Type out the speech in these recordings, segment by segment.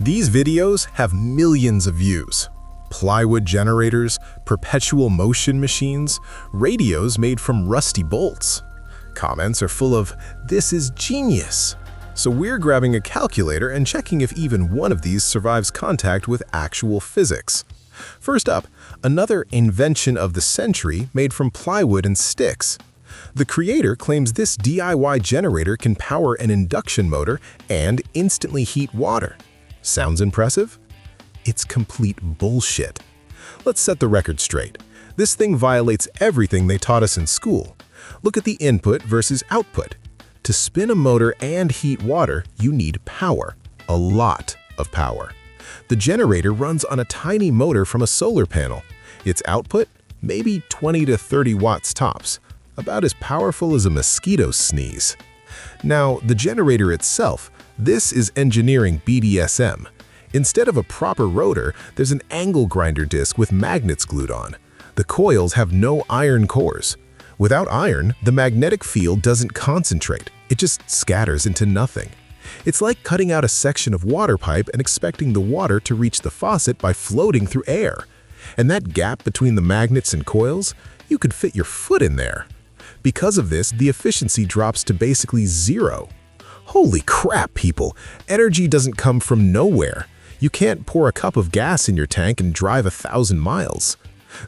These videos have millions of views. Plywood generators, perpetual motion machines, radios made from rusty bolts. Comments are full of, "This is genius." So we're grabbing a calculator and checking if even one of these survives contact with actual physics. First up, another invention of the century made from plywood and sticks. The creator claims this DIY generator can power an induction motor and instantly heat water. Sounds impressive? It's complete bullshit. Let's set the record straight. This thing violates everything they taught us in school. Look at the input versus output. To spin a motor and heat water, you need power. A lot of power. The generator runs on a tiny motor from a solar panel. Its output? Maybe 20 to 30 watts tops. About as powerful as a mosquito sneeze. Now, the generator itself, this is engineering BDSM. Instead of a proper rotor, there's an angle grinder disc with magnets glued on. The coils have no iron cores. Without iron, the magnetic field doesn't concentrate. It just scatters into nothing. It's like cutting out a section of water pipe and expecting the water to reach the faucet by floating through air. And that gap between the magnets and coils, you could fit your foot in there. Because of this, the efficiency drops to basically zero. Holy crap, people! Energy doesn't come from nowhere. You can't pour a cup of gas in your tank and drive 1,000 miles.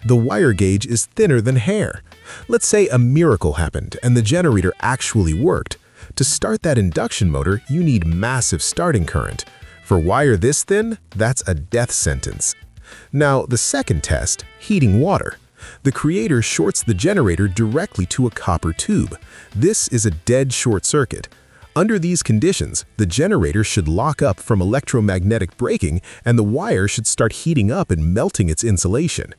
The wire gauge is thinner than hair. Let's say a miracle happened and the generator actually worked. To start that induction motor, you need massive starting current. For wire this thin, that's a death sentence. Now, the second test, heating water. The creator shorts the generator directly to a copper tube. This is a dead short circuit. Under these conditions, the generator should lock up from electromagnetic braking and the wire should start heating up and melting its insulation.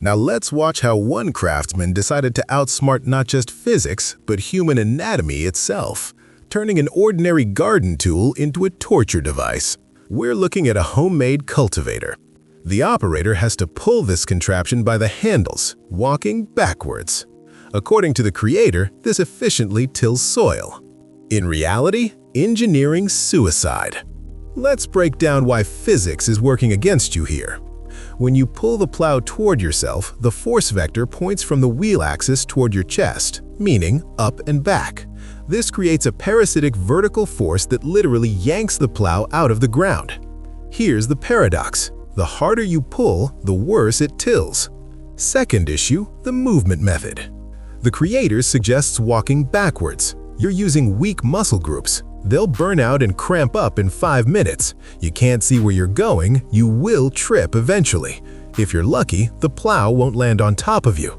Now let's watch how one craftsman decided to outsmart not just physics, but human anatomy itself, turning an ordinary garden tool into a torture device. We're looking at a homemade cultivator. The operator has to pull this contraption by the handles, walking backwards. According to the creator, this efficiently tills soil. In reality, engineering suicide. Let's break down why physics is working against you here. When you pull the plow toward yourself, the force vector points from the wheel axis toward your chest, meaning up and back. This creates a parasitic vertical force that literally yanks the plow out of the ground. Here's the paradox. The harder you pull, the worse it tills. Second issue, the movement method. The creator suggests walking backwards. You're using weak muscle groups. They'll burn out and cramp up in 5 minutes. You can't see where you're going, you will trip eventually. If you're lucky, the plow won't land on top of you.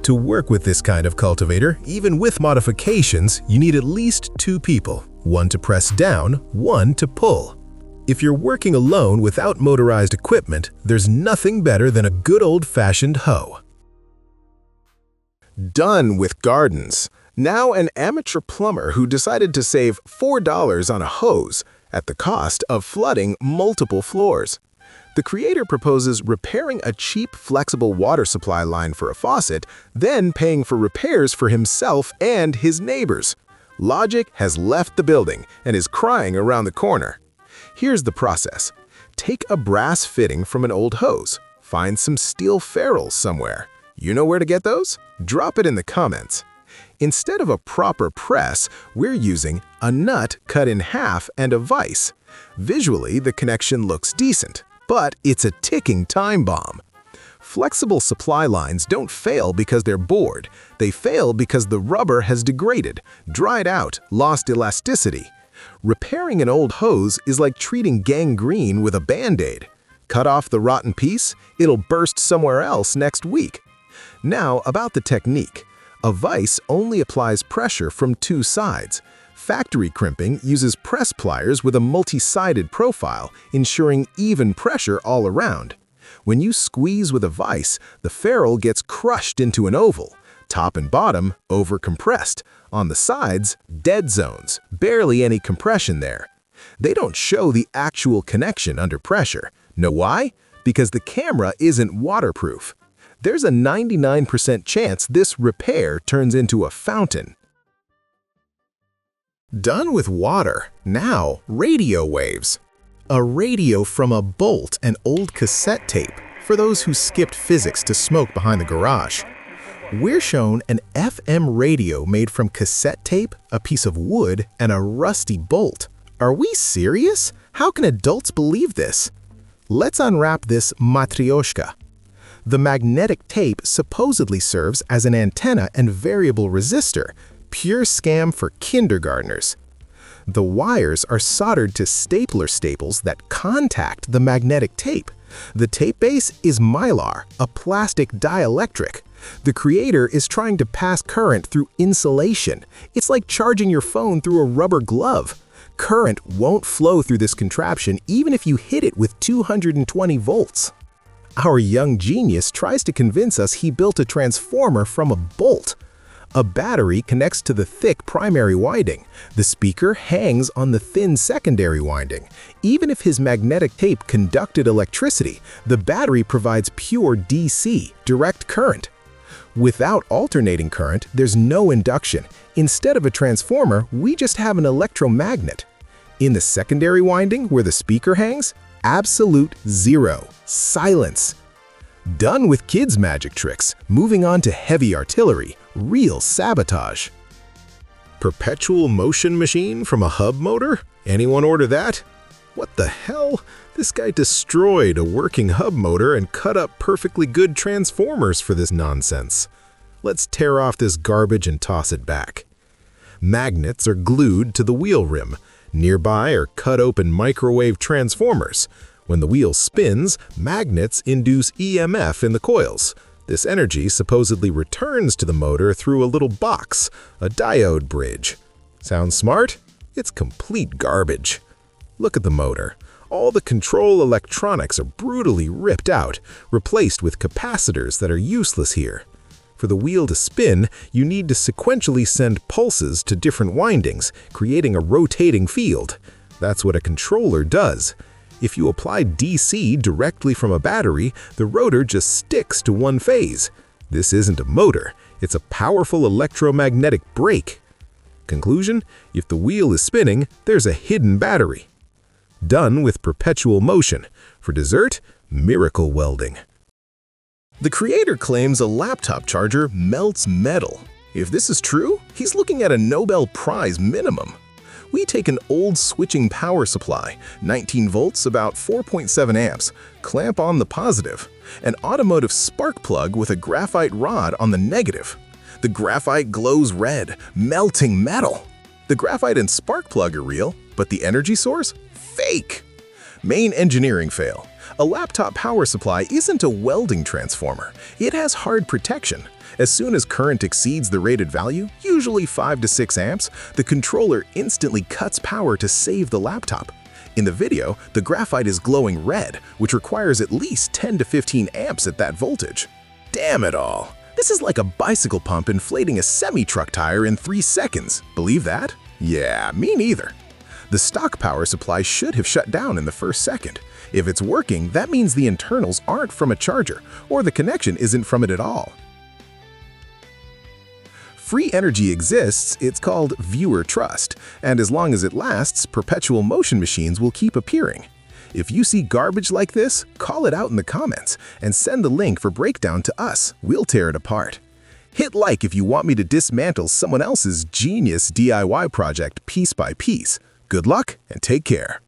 To work with this kind of cultivator, even with modifications, you need at least 2 people. One to press down, one to pull. If you're working alone without motorized equipment, there's nothing better than a good old-fashioned hoe. Done with gardens. Now an amateur plumber who decided to save $4 on a hose at the cost of flooding multiple floors. The creator proposes repairing a cheap, flexible water supply line for a faucet, then paying for repairs for himself and his neighbors. Logic has left the building and is crying around the corner. Here's the process. Take a brass fitting from an old hose. Find some steel ferrules somewhere. You know where to get those? Drop it in the comments. Instead of a proper press, we're using a nut cut in half and a vise. Visually, the connection looks decent, but it's a ticking time bomb. Flexible supply lines don't fail because they're bored. They fail because the rubber has degraded, dried out, lost elasticity. Repairing an old hose is like treating gangrene with a Band-Aid. Cut off the rotten piece, it'll burst somewhere else next week. Now, about the technique. A vise only applies pressure from 2 sides. Factory crimping uses press pliers with a multi-sided profile, ensuring even pressure all around. When you squeeze with a vise, the ferrule gets crushed into an oval. Top and bottom, over-compressed. On the sides, dead zones, barely any compression there. They don't show the actual connection under pressure. Know why? Because the camera isn't waterproof. There's a 99% chance this repair turns into a fountain. Done with water, now radio waves. A radio from a bolt and old cassette tape for those who skipped physics to smoke behind the garage. We're shown an FM radio made from cassette tape, a piece of wood, and a rusty bolt. Are we serious? How can adults believe this? Let's unwrap this matryoshka. The magnetic tape supposedly serves as an antenna and variable resistor, pure scam for kindergartners. The wires are soldered to stapler staples that contact the magnetic tape. The tape base is mylar, a plastic dielectric. The creator is trying to pass current through insulation. It's like charging your phone through a rubber glove. Current won't flow through this contraption even if you hit it with 220 volts. Our young genius tries to convince us he built a transformer from a bolt. A battery connects to the thick primary winding. The speaker hangs on the thin secondary winding. Even if his magnetic tape conducted electricity, the battery provides pure DC, direct current. Without alternating current, there's no induction. Instead of a transformer, we just have an electromagnet. In the secondary winding, where the speaker hangs, absolute zero, silence. Done with kids' magic tricks, moving on to heavy artillery, real sabotage. Perpetual motion machine from a hub motor? Anyone order that? What the hell? This guy destroyed a working hub motor and cut up perfectly good transformers for this nonsense. Let's tear off this garbage and toss it back. Magnets are glued to the wheel rim. Nearby are cut open microwave transformers. When the wheel spins, magnets induce EMF in the coils. This energy supposedly returns to the motor through a little box, a diode bridge. Sounds smart? It's complete garbage. Look at the motor. All the control electronics are brutally ripped out, replaced with capacitors that are useless here. For the wheel to spin, you need to sequentially send pulses to different windings, creating a rotating field. That's what a controller does. If you apply DC directly from a battery, the rotor just sticks to one phase. This isn't a motor, it's a powerful electromagnetic brake. Conclusion: if the wheel is spinning, there's a hidden battery. Done with perpetual motion. For dessert, miracle welding. The creator claims a laptop charger melts metal. If this is true, he's looking at a Nobel Prize minimum. We take an old switching power supply, 19 volts, about 4.7 amps, clamp on the positive, an automotive spark plug with a graphite rod on the negative. The graphite glows red, melting metal. The graphite and spark plug are real, but the energy source? Fake! Main engineering fail. A laptop power supply isn't a welding transformer. It has hard protection. As soon as current exceeds the rated value, usually 5 to 6 amps, the controller instantly cuts power to save the laptop. In the video, the graphite is glowing red, which requires at least 10 to 15 amps at that voltage. Damn it all! This is like a bicycle pump inflating a semi-truck tire in 3 seconds. Believe that? Yeah, me neither. The stock power supply should have shut down in the first second. If it's working, that means the internals aren't from a charger, or the connection isn't from it at all. Free energy exists, it's called viewer trust, and as long as it lasts, perpetual motion machines will keep appearing. If you see garbage like this, call it out in the comments, and send the link for breakdown to us. We'll tear it apart. Hit like if you want me to dismantle someone else's genius DIY project piece by piece. Good luck and take care.